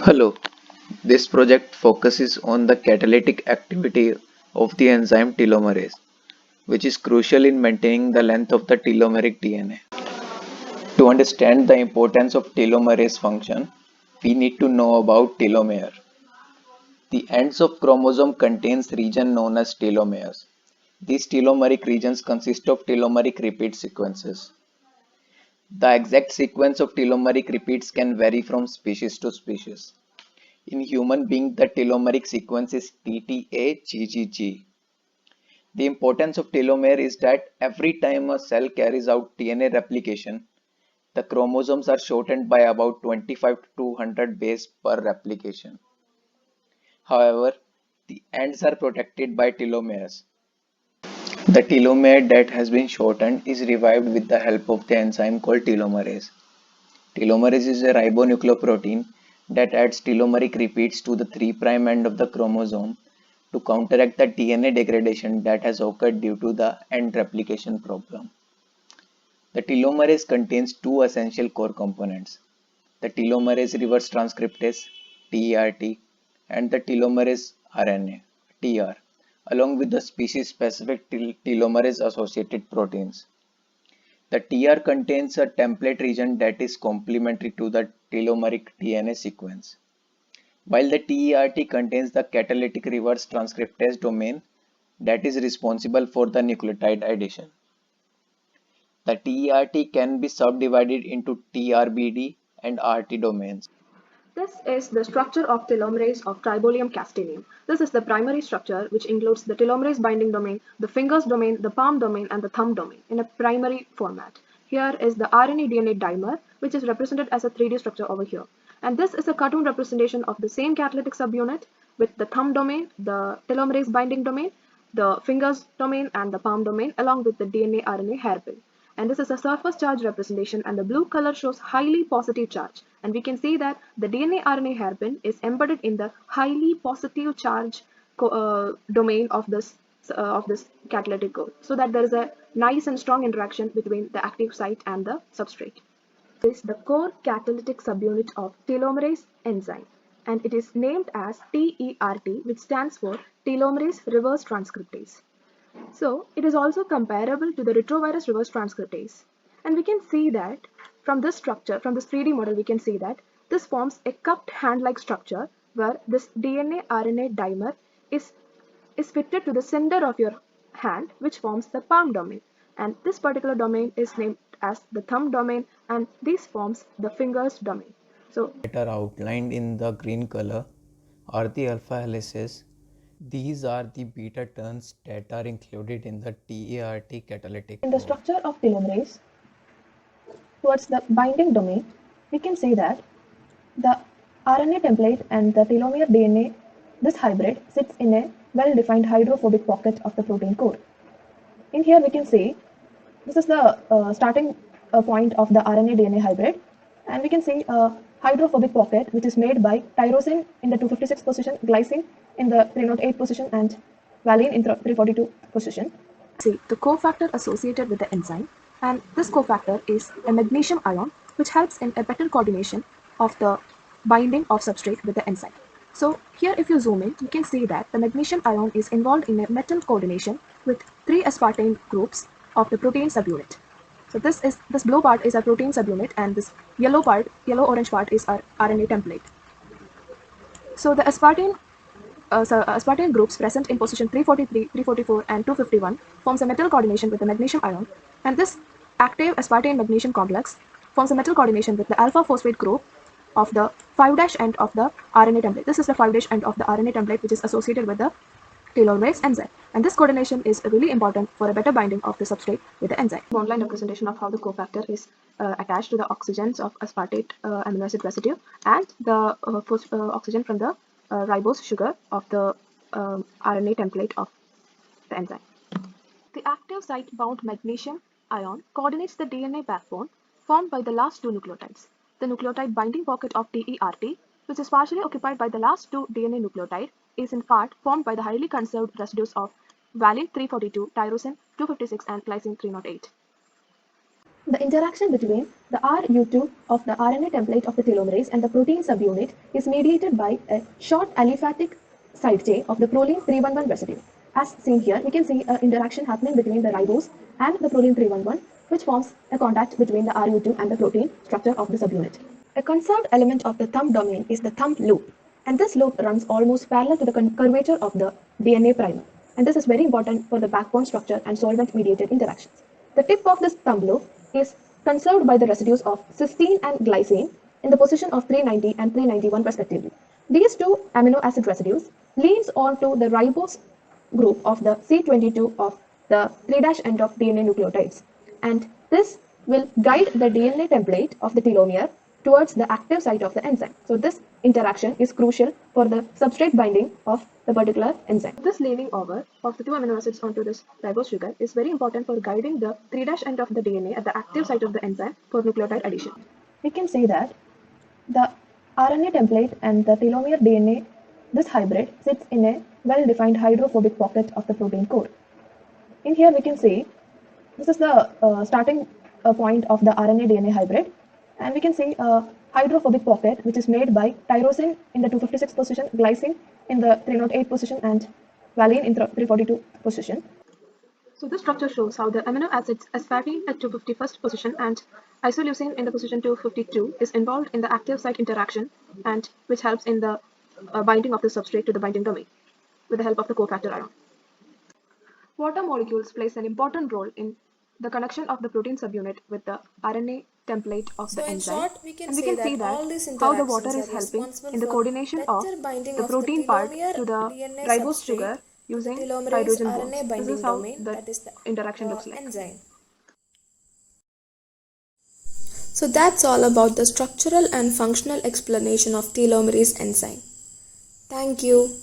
Hello, this project focuses on the catalytic activity of the enzyme telomerase, which is crucial in maintaining the length of the telomeric DNA. To understand the importance of telomerase function, we need to know about telomere. The ends of chromosome contains region known as telomeres. These telomeric regions consist of telomeric repeat sequences. The exact sequence of telomeric repeats can vary from species to species. In human being, the telomeric sequence is TTAGGG. The importance of telomere is that every time a cell carries out DNA replication, the chromosomes are shortened by about 25 to 200 base per replication. However, the ends are protected by telomeres. The telomere that has been shortened is revived with the help of the enzyme called telomerase. Telomerase is a ribonucleoprotein that adds telomeric repeats to the 3' end of the chromosome to counteract the DNA degradation that has occurred due to the end replication problem. The telomerase contains two essential core components: the telomerase reverse transcriptase (TERT) and the telomerase RNA (TR), along with the species-specific telomerase associated proteins. The TR contains a template region that is complementary to the telomeric DNA sequence, while the TERT contains the catalytic reverse transcriptase domain that is responsible for the nucleotide addition. The TERT can be subdivided into TRBD and RT domains. This is the structure of telomerase of Tribolium castaneum. This is the primary structure, which includes the telomerase binding domain, the fingers domain, the palm domain, and the thumb domain in a primary format. Here is the RNA DNA dimer, which is represented as a 3D structure over here. And this is a cartoon representation of the same catalytic subunit with the thumb domain, the telomerase binding domain, the fingers domain, and the palm domain, along with the DNA RNA hairpin. And this is a surface charge representation, and the blue color shows highly positive charge. And we can see that the DNA RNA hairpin is embedded in the highly positive charge domain of this catalytic code, so that there is a nice and strong interaction between the active site and the substrate. Is the core catalytic subunit of telomerase enzyme, and it is named as TERT, which stands for telomerase reverse transcriptase. So it is also comparable to the retrovirus reverse transcriptase. And we can see that from this structure, from this 3D model, we can see that this forms a cupped hand-like structure where this DNA RNA dimer is, is fitted to the center of your hand, which forms the palm domain. And this particular domain is named as the thumb domain, and this forms the fingers domain. So That are outlined in the green color are the alpha helices. These are the beta turns that are included in the TERT catalytic in the code. structure of telomerase, towards the binding domain, we can say that the RNA template and the telomere DNA, this hybrid sits in a well-defined hydrophobic pocket of the protein core. In here we can see this is the starting point of the RNA DNA hybrid, and we can see a hydrophobic pocket which is made by tyrosine in the 256 position, glycine in the 308 position, and valine in the 342 position. See the cofactor associated with the enzyme, and this cofactor is a magnesium ion which helps in a better coordination of the binding of substrate with the enzyme. So here if you zoom in, you can see that the magnesium ion is involved in a metal coordination with 3 aspartame groups of the protein subunit. So this blue part is our protein subunit, and this yellow orange part is our RNA template. So the aspartame groups present in position 343, 344, and 251 forms a metal coordination with the magnesium ion, and this active aspartame magnesium complex forms a metal coordination with the alpha phosphate group of the 5' end of the RNA template. This is the 5' end of the RNA template, which is associated with the telomerase enzyme. And this coordination is really important for a better binding of the substrate with the enzyme. Bond line representation of how the cofactor is attached to the oxygens of aspartate amino acid residue, and the oxygen from the ribose sugar of the RNA template of the enzyme. The active site bound magnesium ion coordinates the DNA backbone formed by the last two nucleotides. The nucleotide binding pocket of TERT, which is partially occupied by the last two DNA nucleotide, is in part formed by the highly conserved residues of valine 342, tyrosine 256, and glycine 308. The interaction between the RU2 of the RNA template of the telomerase and the protein subunit is mediated by a short aliphatic side chain of the proline 311 residue. As seen here, we can see an interaction happening between the ribose and the proline 311, which forms a contact between the RU2 and the protein structure of the subunit. A conserved element of the thumb domain is the thumb loop, and this loop runs almost parallel to the curvature of the DNA primer. And this is very important for the backbone structure and solvent-mediated interactions. The tip of this thumb loop is conserved by the residues of cysteine and glycine in the position of 390 and 391 respectively. These two amino acid residues leans onto the ribose group of the C22 of the 3' end of DNA nucleotides, and this will guide the DNA template of the telomere towards the active site of the enzyme. So this interaction is crucial for the substrate binding of the particular enzyme. This leaning over of the two amino acids onto this ribose sugar is very important for guiding the 3' end of the DNA at the active site of the enzyme for nucleotide addition. We can say that the RNA template and the telomere DNA, this hybrid sits in a well-defined hydrophobic pocket of the protein core. In here we can see this is the starting point of the RNA DNA hybrid, and we can see a hydrophobic pocket which is made by tyrosine in the 256 position, glycine in the 308 position, and valine in the 342 position. So this structure shows how the amino acids aspartame at 251st position and isoleucine in the position 252 is involved in the active site interaction, and which helps in the binding of the substrate to the binding domain with the help of the cofactor ion. Water molecules plays an important role in the connection of the protein subunit with the RNA template of the enzyme. Short, we can and we say can see that all that these how the water interactions is are helping responsible in the for coordination of better binding the of protein the part telomere to the DNA ribose substrate sugar to using the telomerase hydrogen RNA bonds. This binding is how domain, the that is the interaction looks like. enzyme. So that's all about the structural and functional explanation of telomerase enzyme. Thank you.